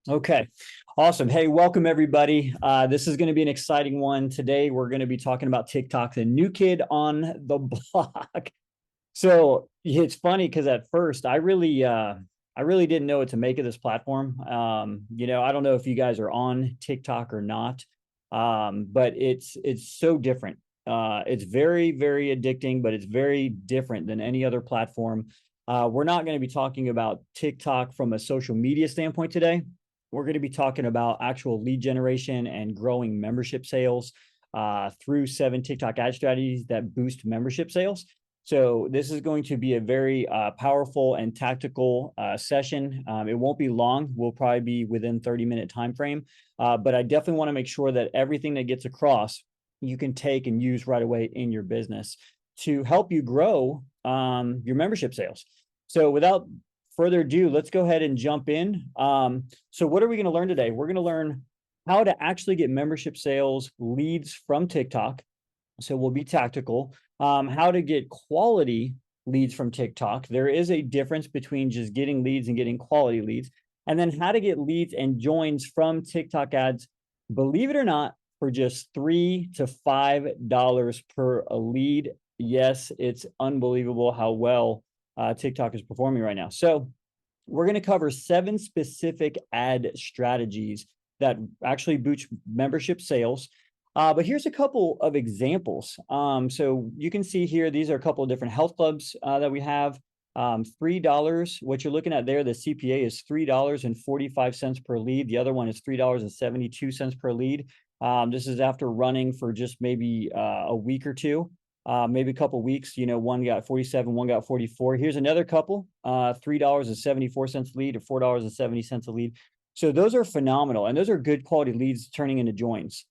Okay, awesome. Hey, welcome everybody. This is going to be an exciting one. Today, we're going to be talking about TikTok, the new kid on the block. So it's funny because at first I really didn't know what to make of this platform. I don't know if you guys are on TikTok or not, but it's so different. It's very, very addicting, but it's very different than any other platform. We're not going to be talking about TikTok from a social media standpoint today. We're going to be talking about actual lead generation and growing membership sales through 7 TikTok ad strategies that boost membership sales. So this is going to be a very powerful and tactical session. It won't be long. We'll probably be within 30-minute time frame. But I definitely want to make sure that everything that gets across, you can take and use right away in your business to help you grow your membership sales. So without further ado, let's go ahead and jump in. So what are we going to learn today? We're going to learn how to actually get membership sales leads from TikTok. So we'll be tactical. How to get quality leads from TikTok. There is a difference between just getting leads and getting quality leads. And then how to get leads and joins from TikTok ads, believe it or not, for just $3 to $5 per a lead. Yes, it's unbelievable how well TikTok is performing right now. So we're going to cover 7 specific ad strategies that actually boost membership sales. But here's a couple of examples. So you can see here, these are a couple of different health clubs that we have. $3, what you're looking at there, the CPA is $3.45 per lead. The other one is $3.72 per lead. This is after running for just maybe a week or two. Maybe a couple weeks, one got 47, one got 44. Here's another couple, $3.74 a lead or $4.70 a lead. So those are phenomenal. And those are good quality leads turning into joins.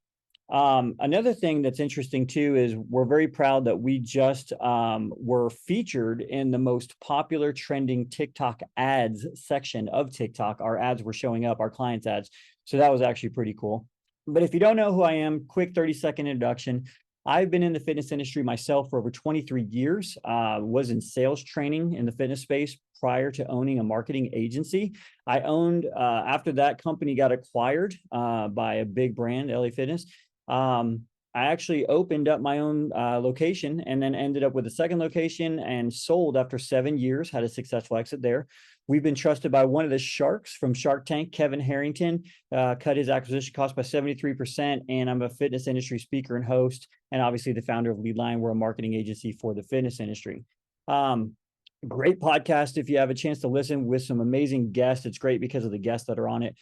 Another thing that's interesting too is we're very proud that we just were featured in the most popular trending TikTok ads section of TikTok. Our ads were showing up, our clients' ads. So that was actually pretty cool. But if you don't know who I am, quick 30-second introduction. I've been in the fitness industry myself for over 23 years, was in sales training in the fitness space prior to owning a marketing agency. I owned, after that company got acquired by a big brand, LA Fitness, I actually opened up my own location and then ended up with a second location and sold after 7 years, had a successful exit there. We've been trusted by one of the sharks from Shark Tank, Kevin Harrington, cut his acquisition cost by 73%. And I'm a fitness industry speaker and host, and obviously the founder of LEADLION. We're a marketing agency for the fitness industry. Great podcast if you have a chance to listen with some amazing guests. It's great because of the guests that are on it.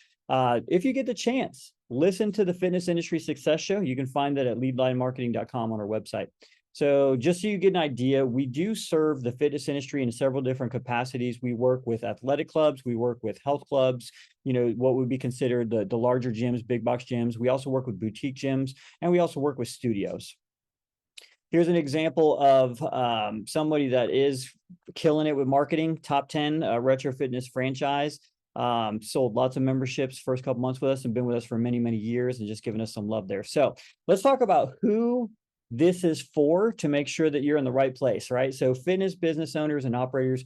If you get the chance, listen to the Fitness Industry Success Show. You can find that at leadlinemarketing.com on our website. So just so you get an idea, we do serve the fitness industry in several different capacities. We work with athletic clubs. We work with health clubs, what would be considered the larger gyms, big box gyms. We also work with boutique gyms, and we also work with studios. Here's an example of somebody that is killing it with marketing, top 10 retro fitness franchise. Sold lots of memberships first couple months with us and been with us for many, many years and just giving us some love there. So let's talk about who this is for to make sure that you're in the right place, right? So fitness business owners and operators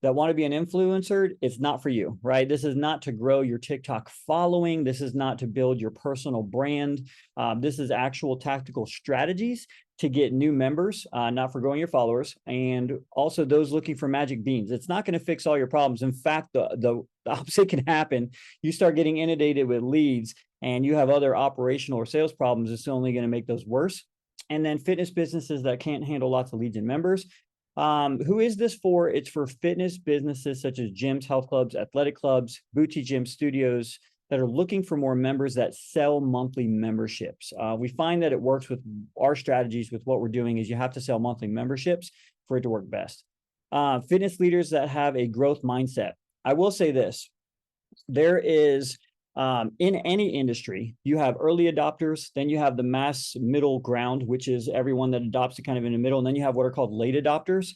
that want to be an influencer, it's not for you, right? This is not to grow your TikTok following. This is not to build your personal brand. This is actual tactical strategies to get new members, not for growing your followers, and also those looking for magic beans. It's not going to fix all your problems. In fact, the opposite can happen. You start getting inundated with leads and you have other operational or sales problems. It's only going to make those worse. And then fitness businesses that can't handle lots of leads and members. Who is this for? It's for fitness businesses such as gyms, health clubs, athletic clubs, boutique gyms, studios that are looking for more members that sell monthly memberships. We find that it works with our strategies with what we're doing is you have to sell monthly memberships for it to work best. Fitness leaders that have a growth mindset. I will say this, there is in any industry, you have early adopters, then you have the mass middle ground, which is everyone that adopts it kind of in the middle. And then you have what are called late adopters.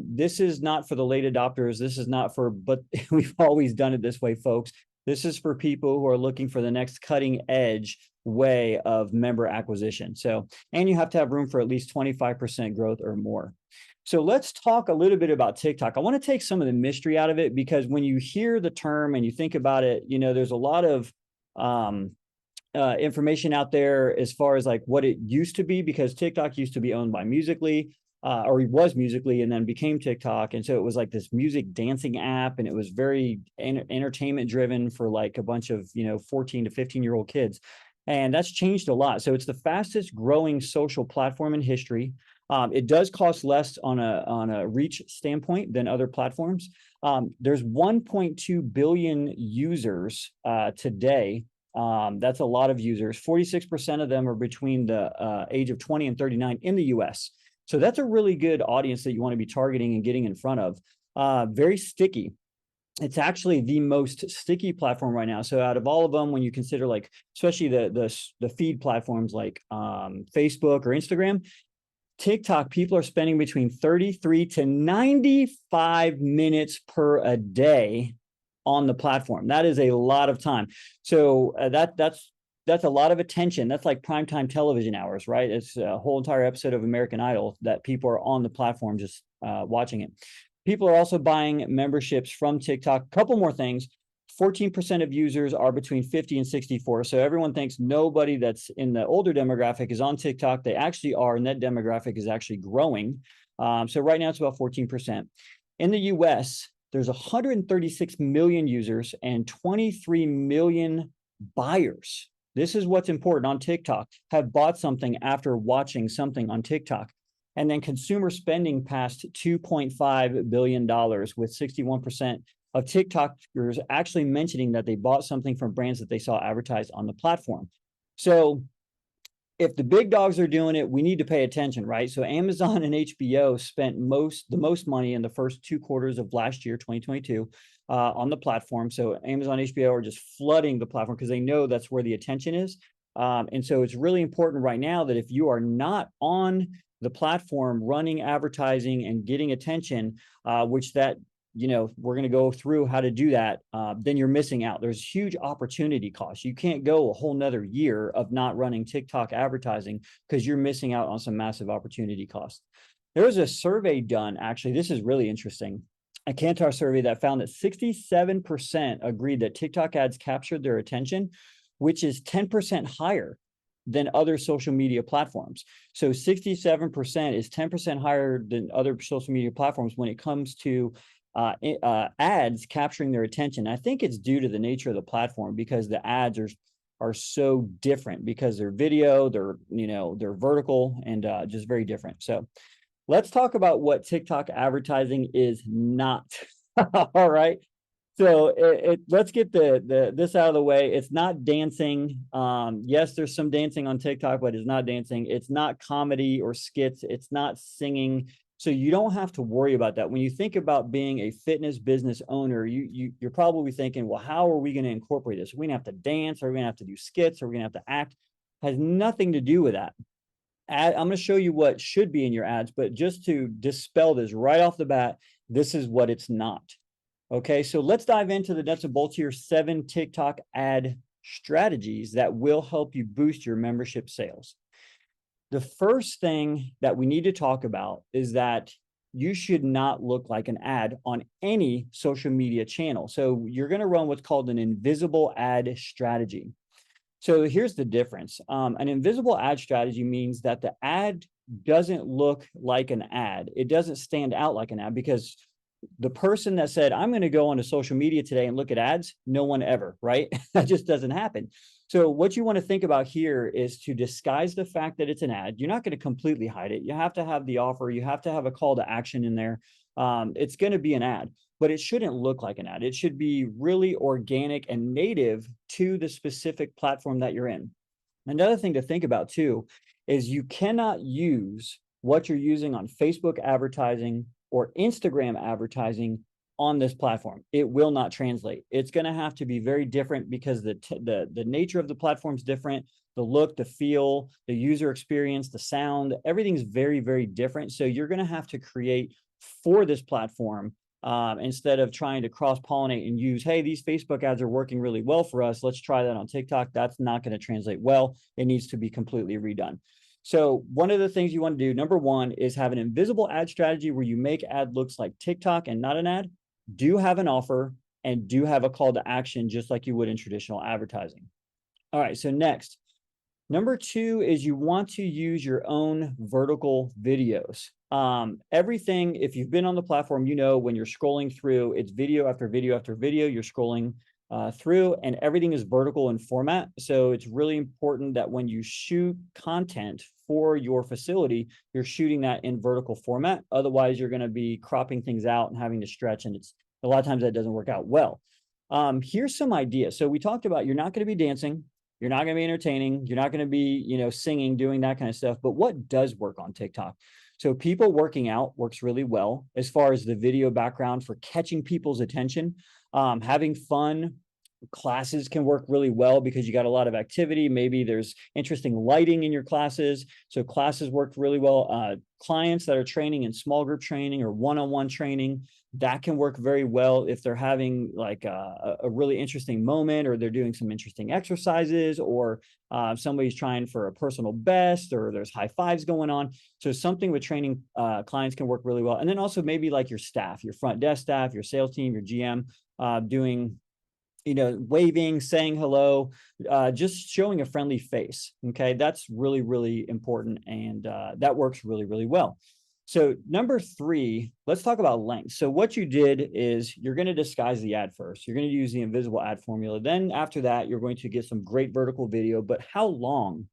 This is not for the late adopters. This is not for, but we've always done it this way, folks. This is for people who are looking for the next cutting edge way of member acquisition. So, and you have to have room for at least 25% growth or more. So let's talk a little bit about TikTok. I want to take some of the mystery out of it, because when you hear the term and you think about it, you know, there's a lot of information out there as far as like what it used to be, because TikTok used to be owned by Musical.ly, or he was Musical.ly and then became TikTok. And so it was like this music dancing app, and it was very entertainment driven for like a bunch of, you know, 14 to 15-year-old kids. And that's changed a lot. So it's the fastest growing social platform in history. It does cost less on a reach standpoint than other platforms. There's 1.2 billion users today. That's a lot of users. 46% of them are between the age of 20 and 39 in the US. So that's a really good audience that you want to be targeting and getting in front of. Very sticky. It's actually the most sticky platform right now. So out of all of them, when you consider like, especially the feed platforms like Facebook or Instagram, TikTok, people are spending between 33 to 95 minutes per a day on the platform. That is a lot of time. So that's a lot of attention. That's like primetime television hours, right? It's a whole entire episode of American Idol that people are on the platform just watching it. People are also buying memberships from TikTok. A couple more things. 14% of users are between 50 and 64. So everyone thinks nobody that's in the older demographic is on TikTok. They actually are, and that demographic is actually growing. So right now it's about 14%. In the US, there's 136 million users and 23 million buyers. This is what's important on TikTok, have bought something after watching something on TikTok. And then consumer spending passed $2.5 billion, with 61% of TikTokers actually mentioning that they bought something from brands that they saw advertised on the platform. So if the big dogs are doing it, we need to pay attention, right? So Amazon and HBO spent the most money in the first 2 quarters of last year, 2022, on the platform. So Amazon, HBO are just flooding the platform because they know that's where the attention is. And so it's really important right now that if you are not on the platform running advertising and getting attention, which that, you know, we're going to go through how to do that, then you're missing out. There's huge opportunity costs. You can't go a whole nother year of not running TikTok advertising because you're missing out on some massive opportunity costs. There was a survey done, actually, this is really interesting, a Kantar survey that found that 67% agreed that TikTok ads captured their attention, which is 10% higher than other social media platforms. So 67% is 10% higher than other social media platforms when it comes to ads capturing their attention. I think it's due to the nature of the platform, because the ads are so different, because they're video, they're vertical, and just very different. So let's talk about what TikTok advertising is not. All right. So let's get this out of the way. It's not dancing. Yes, there's some dancing on TikTok, but it's not dancing. It's not comedy or skits. It's not singing. So you don't have to worry about that. When you think about being a fitness business owner, you're probably thinking, well, how are we going to incorporate this? Are we going to have to dance? Are we going to have to do skits? Are we going to have to act? It has nothing to do with that. I'm going to show you what should be in your ads, but just to dispel this right off the bat, this is what it's not. Okay, so let's dive into the nuts and bolts here. 7 TikTok ad strategies that will help you boost your membership sales. The first thing that we need to talk about is that you should not look like an ad on any social media channel. So you're going to run what's called an invisible ad strategy. So here's the difference. An invisible ad strategy means that the ad doesn't look like an ad. It doesn't stand out like an ad, because the person that said, I'm going to go onto social media today and look at ads, no one ever, right? That just doesn't happen. So what you want to think about here is to disguise the fact that it's an ad. You're not going to completely hide it. You have to have the offer. You have to have a call to action in there. It's going to be an ad, but it shouldn't look like an ad. It should be really organic and native to the specific platform that you're in. Another thing to think about too is you cannot use what you're using on Facebook advertising or Instagram advertising on this platform. It will not translate. It's going to have to be very different, because the nature of the platform is different. The look, the feel, the user experience, the sound, everything's very, very different. So you're going to have to create for this platform instead of trying to cross-pollinate and use, hey, these Facebook ads are working really well for us, let's try that on TikTok. That's not going to translate well. It needs to be completely redone. So one of the things you want to do, number one, is have an invisible ad strategy where you make ad looks like TikTok and not an ad. Do have an offer and do have a call to action, just like you would in traditional advertising. All right, so next, number two is you want to use your own vertical videos. Everything, if you've been on the platform, you know, when you're scrolling through, it's video after video after video, you're scrolling through, and everything is vertical in format. So it's really important that when you shoot content for your facility, you're shooting that in vertical format. Otherwise, you're going to be cropping things out and having to stretch, and it's a lot of times that doesn't work out well. Here's some ideas. So we talked about you're not going to be dancing, you're not going to be entertaining, you're not going to be, you know, singing, doing that kind of stuff. But what does work on TikTok? So people working out works really well as far as the video background for catching people's attention. Having fun classes can work really well because you got a lot of activity. Maybe there's interesting lighting in your classes. So classes work really well. Clients that are training in small group training or one-on-one training, that can work very well if they're having like a really interesting moment, or they're doing some interesting exercises, or somebody's trying for a personal best, or there's high fives going on. So something with training clients can work really well. And then also maybe like your staff, your front desk staff, your sales team, your GM, doing, you know, waving, saying hello, just showing a friendly face. Okay, that's really, really important. And that works really, really well. So number three, let's talk about length. So what you did is you're going to disguise the ad first. You're going to use the invisible ad formula. Then after that, you're going to get some great vertical video. But how long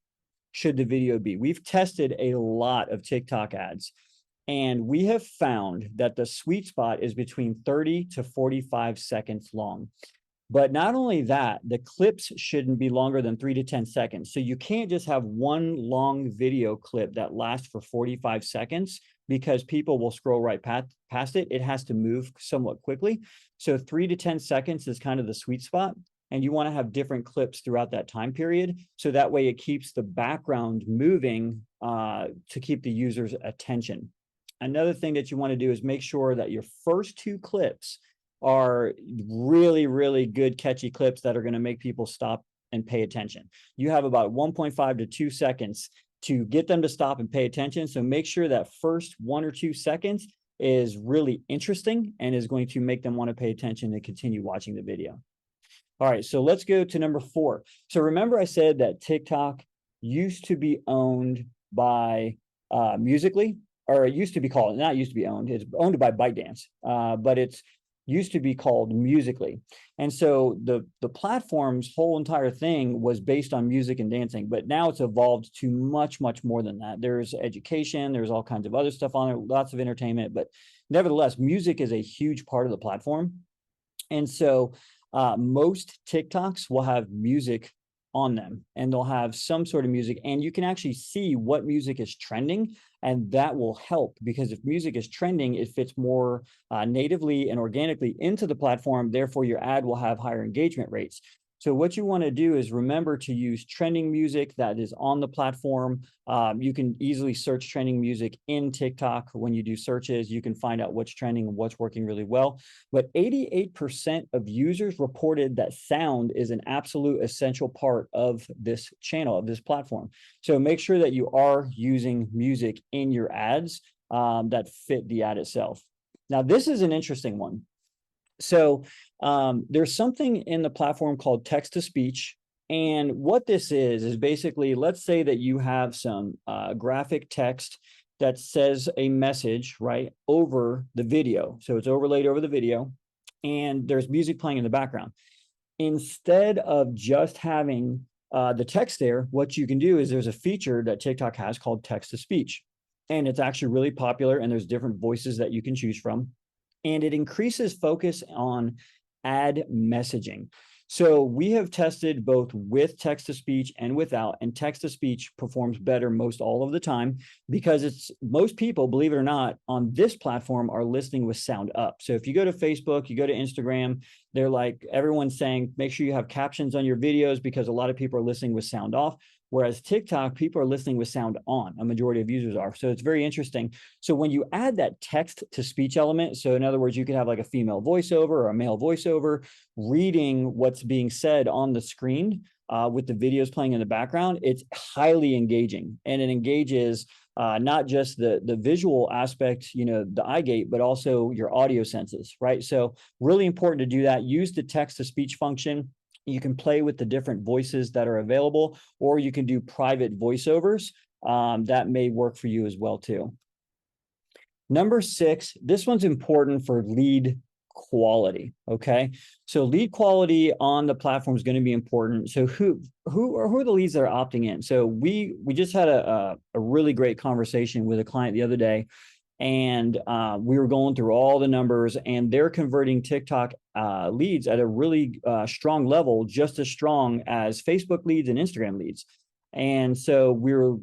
should the video be? We've tested a lot of TikTok ads, and we have found that the sweet spot is between 30 to 45 seconds long. But not only that, the clips shouldn't be longer than 3 to 10 seconds. So you can't just have one long video clip that lasts for 45 seconds because people will scroll right past it. It has to move somewhat quickly. So 3 to 10 seconds is kind of the sweet spot. And you want to have different clips throughout that time period. So that way it keeps the background moving to keep the user's attention. Another thing that you want to do is make sure that your first two clips are really, really good, catchy clips that are going to make people stop and pay attention. You have about 1.5 to 2 seconds to get them to stop and pay attention. So make sure that first 1 or 2 seconds is really interesting and is going to make them want to pay attention and continue watching the video. All right, so let's go to number 4. So remember I said that TikTok used to be owned by Musical.ly, or it used to be called, not used to be owned, it's owned by ByteDance, but it's used to be called Musical.ly. And so the platform's whole entire thing was based on music and dancing, but now it's evolved to much, much more than that. There's education, there's all kinds of other stuff on it, lots of entertainment, but nevertheless, music is a huge part of the platform. And so most TikToks will have music on them, and they'll have some sort of music, and you can actually see what music is trending, and that will help, because if music is trending, it fits more natively and organically into the platform. Therefore, your ad will have higher engagement rates. So what you want to do is remember to use trending music that is on the platform. You can easily search trending music in TikTok. When you do searches, you can find out what's trending and what's working really well. But 88% of users reported that sound is an absolute essential part of this channel, of this platform. So make sure that you are using music in your ads that fit the ad itself. Now, this is an interesting one. So there's something in the platform called text-to-speech. And what this is basically, let's say that you have some graphic text that says a message, right, over the video. So it's overlaid over the video, and there's music playing in the background. Instead of just having the text there, what you can do is there's a feature that TikTok has called text-to-speech. And it's actually really popular, and there's different voices that you can choose from. And it increases focus on ad messaging. So we have tested both with text-to-speech and without, and text-to-speech performs better most all of the time, because it's most people, believe it or not, on this platform are listening with sound up. So if you go to Facebook, you go to Instagram, they're like, everyone's saying, make sure you have captions on your videos, because a lot of people are listening with sound off. Whereas TikTok, people are listening with sound on, a majority of users are. So it's very interesting. So when you add that text to speech element, so in other words, you could have like a female voiceover or a male voiceover reading what's being said on the screen with the videos playing in the background, it's highly engaging, and it engages not just the visual aspect, the eye gate, but also your audio senses, right? So really important to do that. Use the text to speech function. You can play with the different voices that are available, or you can do private voiceovers. That may work for you as well too. Number 6, this one's important for lead quality. Okay, so lead quality on the platform is going to be important. So who are the leads that are opting in? So we just had a really great conversation with a client the other day, and we were going through all the numbers, and they're converting TikTok leads at a really strong level, just as strong as Facebook leads and Instagram leads. And so we were,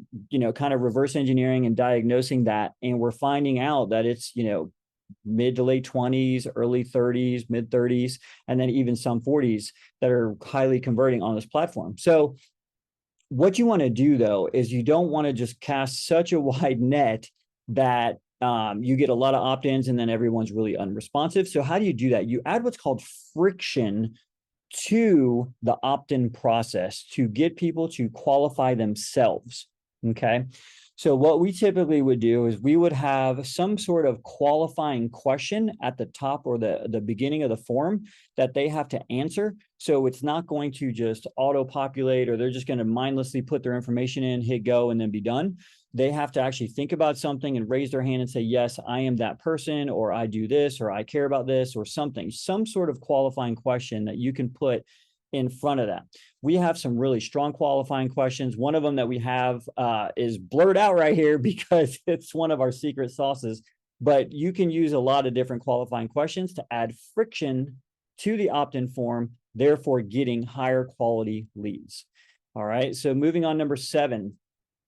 kind of reverse engineering and diagnosing that, and we're finding out that it's, mid to late 20s, early 30s, mid 30s, and then even some 40s that are highly converting on this platform. So what you want to do though is you don't want to just cast such a wide net that you get a lot of opt-ins and then everyone's really unresponsive. So how do you do that? You add what's called friction to the opt-in process to get people to qualify themselves. Okay. So what we typically would do is we would have some sort of qualifying question at the top or the beginning of the form that they have to answer. So it's not going to just auto-populate, or they're just going to mindlessly put their information in, hit go, and then be done. They have to actually think about something and raise their hand and say, yes, I am that person, or I do this, or I care about this, or something, some sort of qualifying question that you can put in front of that. We have some really strong qualifying questions. One of them that we have is blurred out right here because it's one of our secret sauces, but you can use a lot of different qualifying questions to add friction to the opt-in form, therefore getting higher quality leads. All right, so moving on, number 7.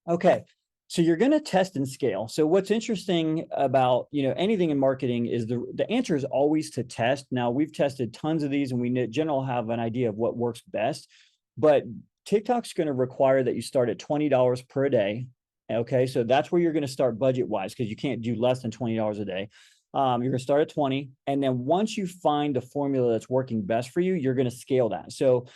Okay, so you're going to test and scale. So what's interesting about, anything in marketing is the answer is always to test. Now, we've tested tons of these, and we in general have an idea of what works best, but TikTok's going to require that you start at $20 per day. Okay, so that's where you're going to start budget-wise, because you can't do less than $20 a day. You're going to start at 20, and then once you find the formula that's working best for you, you're going to scale that. So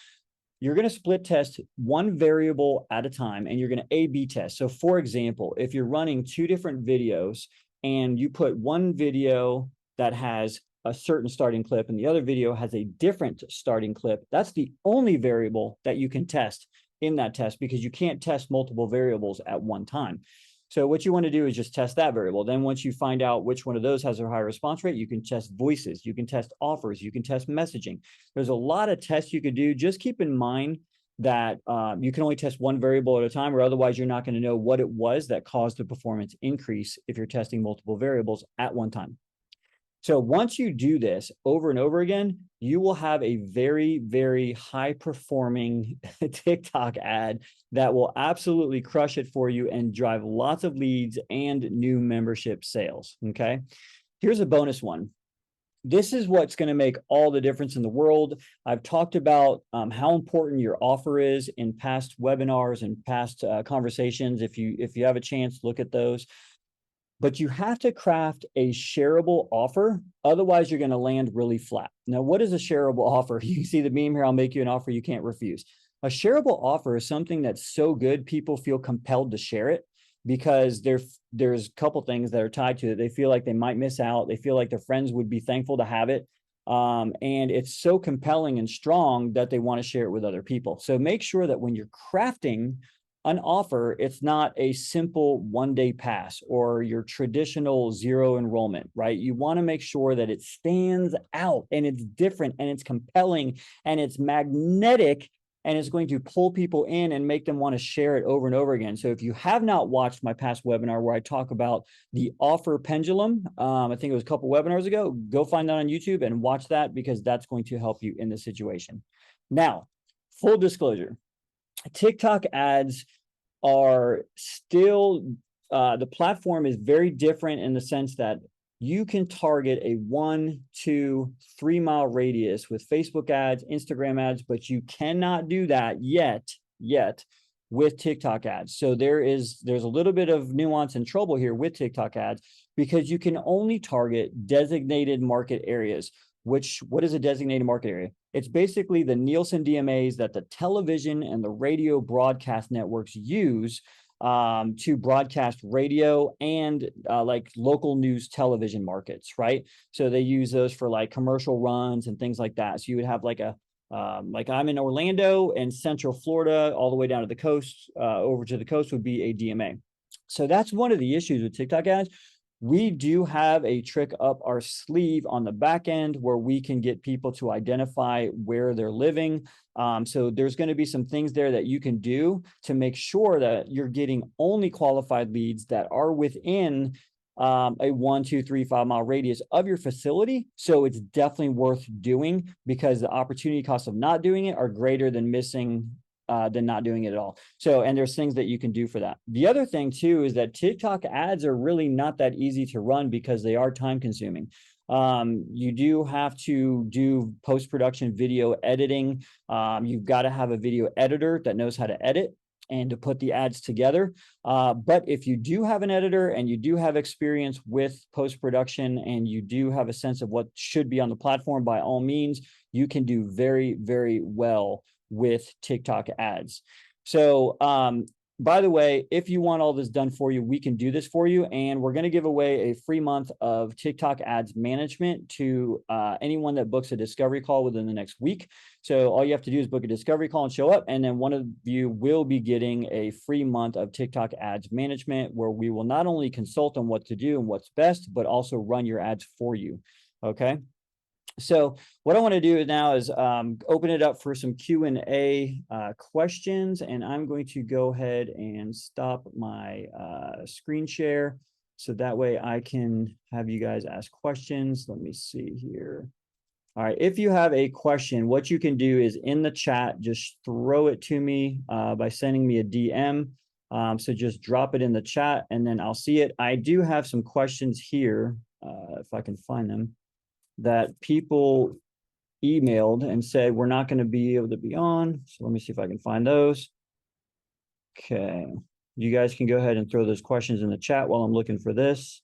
you're going to split test one variable at a time, and you're going to A/B test. So for example, if you're running 2 different videos and you put one video that has a certain starting clip and the other video has a different starting clip, that's the only variable that you can test in that test, because you can't test multiple variables at one time. So what you want to do is just test that variable. Then once you find out which one of those has a higher response rate, you can test voices, you can test offers, you can test messaging. There's a lot of tests you could do. Just keep in mind that you can only test one variable at a time, or otherwise you're not going to know what it was that caused the performance increase if you're testing multiple variables at one time. So once you do this over and over again, you will have a very, very high performing TikTok ad that will absolutely crush it for you and drive lots of leads and new membership sales. Okay. Here's a bonus one. This is what's going to make all the difference in the world. I've talked about how important your offer is in past webinars and past conversations. If you have a chance, look at those. But you have to craft a shareable offer. Otherwise, you're going to land really flat. Now, what is a shareable offer? You can see the meme here. I'll make you an offer you can't refuse. A shareable offer is something that's so good, people feel compelled to share it, because there's a couple things that are tied to it. They feel like they might miss out. They feel like their friends would be thankful to have it. And it's so compelling and strong that they want to share it with other people. So make sure that when you're crafting an offer, it's not a simple one-day pass or your traditional zero enrollment, right? You want to make sure that it stands out and it's different and it's compelling and it's magnetic, and it's going to pull people in and make them want to share it over and over again. So if you have not watched my past webinar where I talk about the offer pendulum, I think it was a couple webinars ago, go find that on YouTube and watch that, because that's going to help you in this situation. Now, full disclosure, TikTok ads are still, the platform is very different in the sense that you can target a 1, 2, 3 mile radius with Facebook ads, Instagram ads, but you cannot do that yet with TikTok ads. So there's a little bit of nuance and trouble here with TikTok ads because you can only target designated market areas. What is a designated market area? It's basically the Nielsen DMAs that the television and the radio broadcast networks use to broadcast radio and like local news television markets, right? So they use those for like commercial runs and things like that. So you would have like like I'm in Orlando and Central Florida, all the way down to the coast, over to the coast would be a DMA. So that's one of the issues with TikTok ads. We do have a trick up our sleeve on the back end where we can get people to identify where they're living. So there's going to be some things there that you can do to make sure that you're getting only qualified leads that are within a 1, 2, 3, 5 mile radius of your facility. So it's definitely worth doing because the opportunity costs of not doing it are greater than not doing it at all. So, and there's things that you can do for that. The other thing too is that TikTok ads are really not that easy to run because they are time consuming. You do have to do post-production video editing. You've got to have a video editor that knows how to edit and to put the ads together. But if you do have an editor and you do have experience with post-production and you do have a sense of what should be on the platform, by all means, you can do very, very well with TikTok ads. So, by the way, if you want all this done for you, we can do this for you. And we're going to give away a free month of TikTok ads management to anyone that books a discovery call within the next week. So all you have to do is book a discovery call and show up. And then one of you will be getting a free month of TikTok ads management where we will not only consult on what to do and what's best, but also run your ads for you. Okay. So what I want to do now is open it up for some Q&A questions, and I'm going to go ahead and stop my screen share so that way I can have you guys ask questions. Let me see here. All right, if you have a question, what you can do is in the chat, just throw it to me by sending me a DM. So just drop it in the chat and then I'll see it. I do have some questions here, if I can find them, that people emailed and said we're not going to be able to be on. So let me see if I can find those. Okay. You guys can go ahead and throw those questions in the chat while I'm looking for this.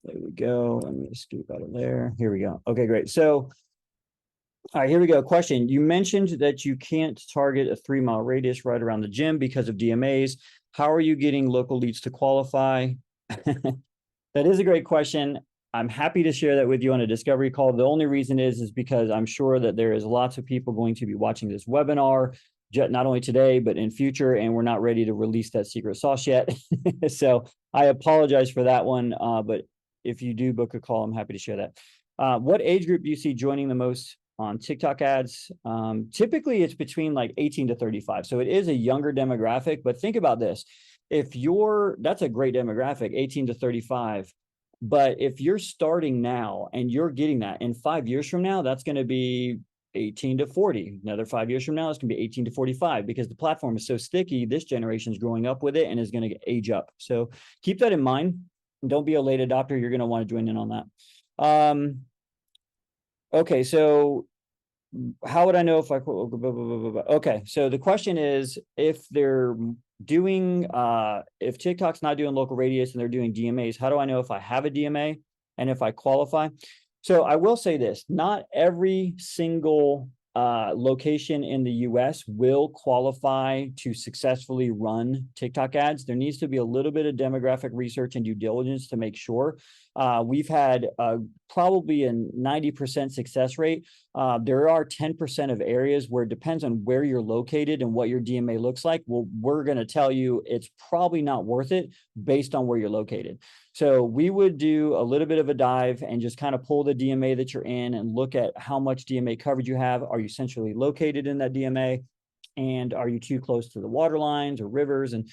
There we go. Let me scoop out of there. Here we go. Okay, great. So, all right, here we go. Question. You mentioned that you can't target a 3 mile radius right around the gym because of DMAs. How are you getting local leads to qualify? That is a great question. I'm happy to share that with you on a discovery call. The only reason is because I'm sure that there is lots of people going to be watching this webinar, not only today, but in future, and we're not ready to release that secret sauce yet. So I apologize for that one. But if you do book a call, I'm happy to share that. What age group do you see joining the most on TikTok ads? Typically, it's between like 18 to 35. So it is a younger demographic, but think about this. That's a great demographic, 18 to 35. But if you're starting now and you're getting that in 5 years from now, that's going to be 18 to 40. Another 5 years from now, it's going to be 18 to 45 because the platform is so sticky. This generation is growing up with it and is going to age up. So keep that in mind. Don't be a late adopter. You're going to want to join in on that. Okay, so how would I know if okay, so the question is if they're doing if TikTok's not doing local radius and they're doing DMAs, how do I know if I have a DMA and if I qualify? So I will say this, not every single location in the US will qualify to successfully run TikTok ads. There needs to be a little bit of demographic research and due diligence to make sure. We've had probably a 90% success rate. There are 10% of areas where it depends on where you're located and what your DMA looks like. Well, we're going to tell you it's probably not worth it based on where you're located. So we would do a little bit of a dive and just kind of pull the DMA that you're in and look at how much DMA coverage you have. Are you centrally located in that DMA? And are you too close to the water lines or rivers and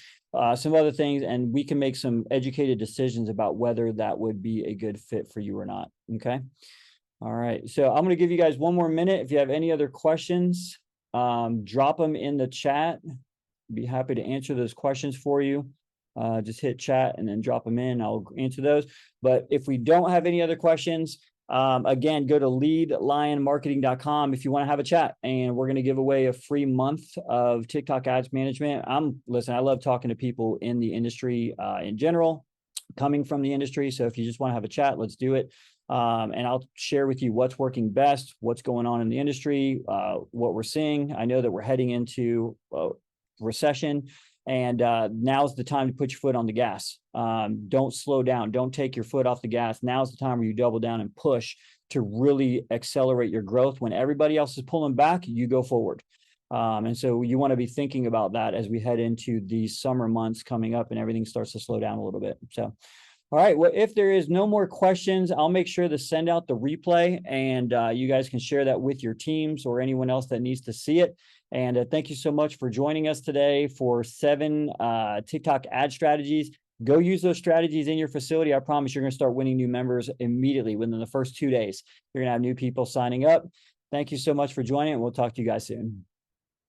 some other things? And we can make some educated decisions about whether that would be a good fit for you or not. Okay. All right. So I'm going to give you guys one more minute. If you have any other questions, drop them in the chat. Be happy to answer those questions for you. Just hit chat and then drop them in. I'll answer those. But if we don't have any other questions, Again, go to leadlionmarketing.com if you want to have a chat, and we're going to give away a free month of TikTok ads management. Listen, I love talking to people in the industry in general, coming from the industry. So if you just want to have a chat, let's do it. And I'll share with you what's working best, what's going on in the industry, what we're seeing. I know that we're heading into recession, and now's the time to put your foot on the gas. Don't slow down. Don't take your foot off the gas. Now's the time where you double down and push to really accelerate your growth. When everybody else is pulling back, you go forward. And so you want to be thinking about that as we head into these summer months coming up and everything starts to slow down a little bit. So, all right, well, if there is no more questions, I'll make sure to send out the replay, and you guys can share that with your teams or anyone else that needs to see it. And thank you so much for joining us today for 7 TikTok ad strategies. Go use those strategies in your facility. I promise you're going to start winning new members immediately within the first 2 days. You're going to have new people signing up. Thank you so much for joining, and we'll talk to you guys soon.